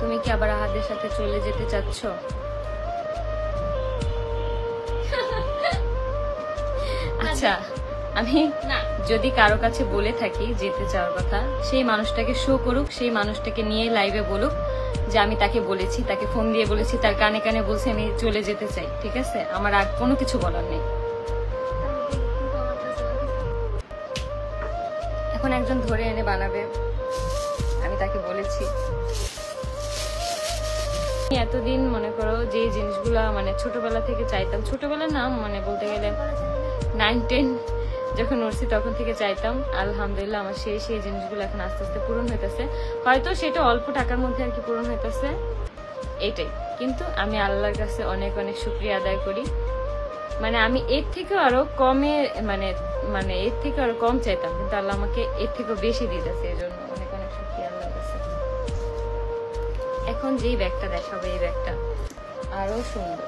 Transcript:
তুমি কি আবার আহাদের সাথে চলে যেতে চাচ্ছ? আচ্ছা, আমি যদি কারো কাছে বলে থাকি যেতে চাওয়ার কথা, সেই মানুষটাকে শো করুক, সেই মানুষটাকে নিয়ে লাইভে বলুক যে আমি তাকে বলেছি, তাকে ফোন দিয়ে বলেছি, তার কানে কানে বলছি আমি চলে যেতে চাই। ঠিক আছে, আমার আর কোনো কিছু বলার নেই। এখন একজন ধরে এনে বানাবে, আমি তাকে বলেছি। এতদিন মনে করো যে জিনিসগুলা মানে ছোটবেলা থেকে চাইতাম, ছোটবেলা না মানে বলতে গেলে 9-10 যখন উঠছি তখন থেকে চাইতাম, আলহামদুলিল্লাহ আমার সেই জিনিসগুলো এখন আস্তে আস্তে পূরণ হইতেছে। হয়তো সেটা অল্প টাকার মধ্যে আর কি পূরণ হইতেছে, এটাই। কিন্তু আমি আল্লাহর কাছে অনেক অনেক শুকরিয়া আদায় করি। মানে আমি এর থেকেও আরো কমে মানে মানে এর থেকে আরো কম চাইতাম, কিন্তু আল্লাহ আমাকে এর থেকেও বেশি দিতেছে, এই জন্য অনেক অনেক শুকরিয়া আল্লাহর কাছে। এখন যেই ব্যাগটা দেখাবো, এই ব্যাগটা আরো সুন্দর।